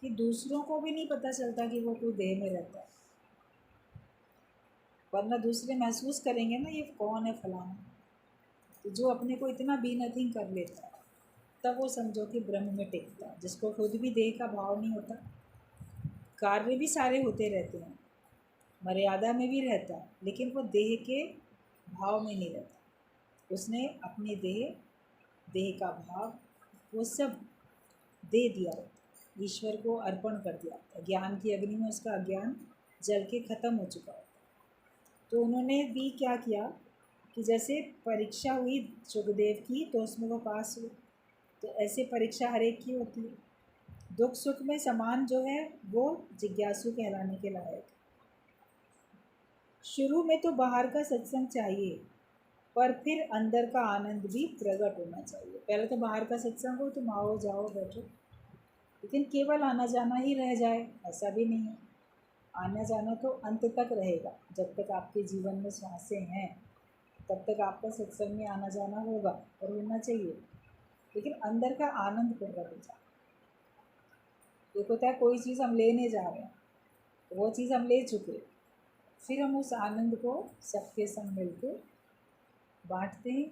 कि दूसरों को भी नहीं पता चलता कि वो कोई देह में रहता है, वरना दूसरे महसूस करेंगे ना ये कौन है फलाना। तो जो अपने को इतना बी नथिंग कर लेता है तब वो समझो कि ब्रह्म में टिकता है, जिसको खुद भी देह का भाव नहीं होता। कार्य भी सारे होते रहते हैं, मर्यादा में भी रहता है, लेकिन वो देह के भाव में नहीं रहता। उसने अपने देह का भाव वो सब दे दिया होता, ईश्वर को अर्पण कर दिया होता। ज्ञान की अग्नि में उसका अज्ञान जल के ख़त्म हो चुका होता। तो उन्होंने भी क्या किया कि जैसे परीक्षा हुई सुखदेव की तो उसमें वो पास हुए, तो ऐसे परीक्षा हर एक की होती है। दुख सुख में समान जो है वो जिज्ञासु कहलाने के लायक। शुरू में तो बाहर का सत्संग चाहिए, पर फिर अंदर का आनंद भी प्रकट होना चाहिए। पहले तो बाहर का सत्संग हो, तुम आओ जाओ बैठो, लेकिन केवल आना जाना ही रह जाए ऐसा भी नहीं है। आना जाना तो अंत तक रहेगा, जब तक आपके जीवन में सांसें हैं तब तक आपका सत्संग में आना जाना होगा और होना चाहिए, लेकिन अंदर का आनंद प्रकट हो जाए। एक होता है कोई चीज़ हम लेने जा रहे हैं, वो चीज़ हम ले चुके, फिर हम उस आनंद को सबके संग मिल के बाँटते हैं,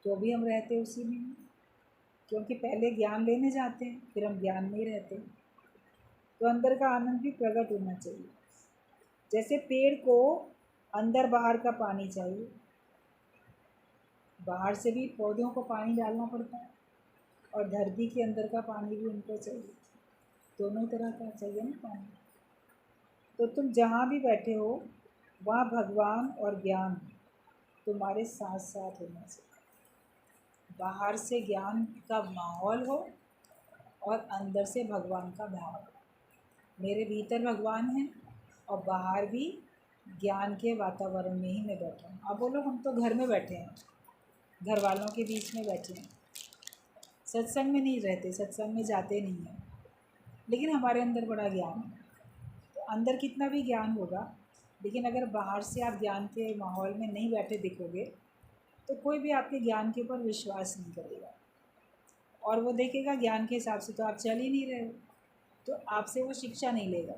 तो भी हम रहते उसी में हैं। क्योंकि पहले ज्ञान लेने जाते हैं, फिर हम ज्ञान में ही रहते हैं। तो अंदर का आनंद भी प्रकट होना चाहिए। जैसे पेड़ को अंदर बाहर का पानी चाहिए, बाहर से भी पौधों को पानी डालना पड़ता है और धरती के अंदर का पानी भी उनको चाहिए, दोनों तरह का चाहिए ना पानी। तो तुम जहाँ भी बैठे हो वहाँ भगवान और ज्ञान तुम्हारे साथ साथ होना चाहिए। बाहर से ज्ञान का माहौल हो और अंदर से भगवान का भाव। मेरे भीतर भगवान है और बाहर भी ज्ञान के वातावरण में ही मैं बैठा हूँ। अब बोलो हम तो घर में बैठे हैं, घर वालों के बीच में बैठे हैं, सत्संग में नहीं रहते, सत्संग में जाते नहीं हैं, लेकिन हमारे अंदर बड़ा ज्ञान है। तो अंदर कितना भी ज्ञान होगा, लेकिन अगर बाहर से आप ज्ञान के माहौल में नहीं बैठे दिखोगे तो कोई भी आपके ज्ञान के ऊपर विश्वास नहीं करेगा और वो देखेगा ज्ञान के हिसाब से तो आप चल ही नहीं रहे हो, तो आपसे वो शिक्षा नहीं लेगा।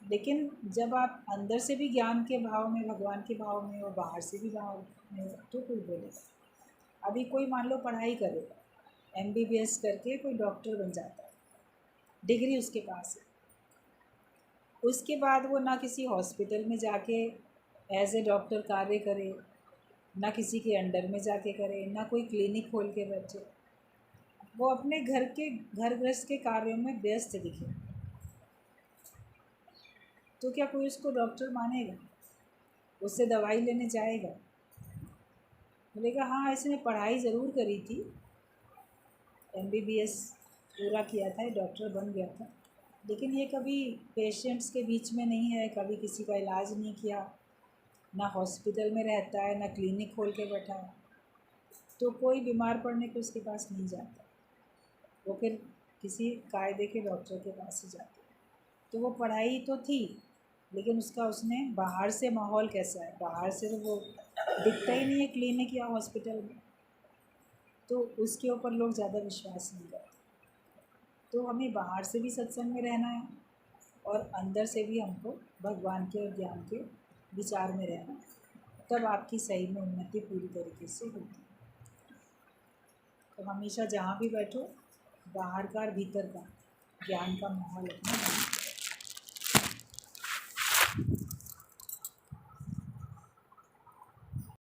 लेकिन जब आप अंदर से भी ज्ञान के भाव में, भगवान के भाव में और बाहर से भी भाव में, तो कोई बोलेगा। अभी कोई मान लो पढ़ाई करेगा, MBBS करके कोई डॉक्टर बन जाता है, डिग्री उसके पास है, उसके बाद वो ना किसी हॉस्पिटल में जाके एज ए डॉक्टर कार्य करे, ना किसी के अंडर में जाके करे, ना कोई क्लिनिक खोल के बैठे, वो अपने घर गृहस्थ के कार्यों में व्यस्त दिखे, तो क्या कोई उसको डॉक्टर मानेगा? उससे दवाई लेने जाएगा? बोलेगा हाँ इसने पढ़ाई ज़रूर करी थी, MBBS पूरा किया था, डॉक्टर बन गया था, लेकिन ये कभी पेशेंट्स के बीच में नहीं है, कभी किसी का इलाज नहीं किया, ना हॉस्पिटल में रहता है, ना क्लिनिक खोल के बैठा है, तो कोई बीमार पड़ने को उसके पास नहीं जाता, वो फिर किसी कायदे के डॉक्टर के पास ही जाते। तो वो पढ़ाई तो थी, लेकिन उसने बाहर से माहौल कैसा है, बाहर से तो वो दिखता ही नहीं है क्लिनिक या हॉस्पिटल में, तो उसके ऊपर लोग ज़्यादा विश्वास नहीं करते। तो हमें बाहर से भी सत्संग में रहना है और अंदर से भी हमको भगवान के और ज्ञान के विचार में रहना है, तब आपकी सही में उन्नति पूरी तरीके से होगी। तो हमेशा जहाँ भी बैठो बाहर का और भीतर का ज्ञान का माहौल अपना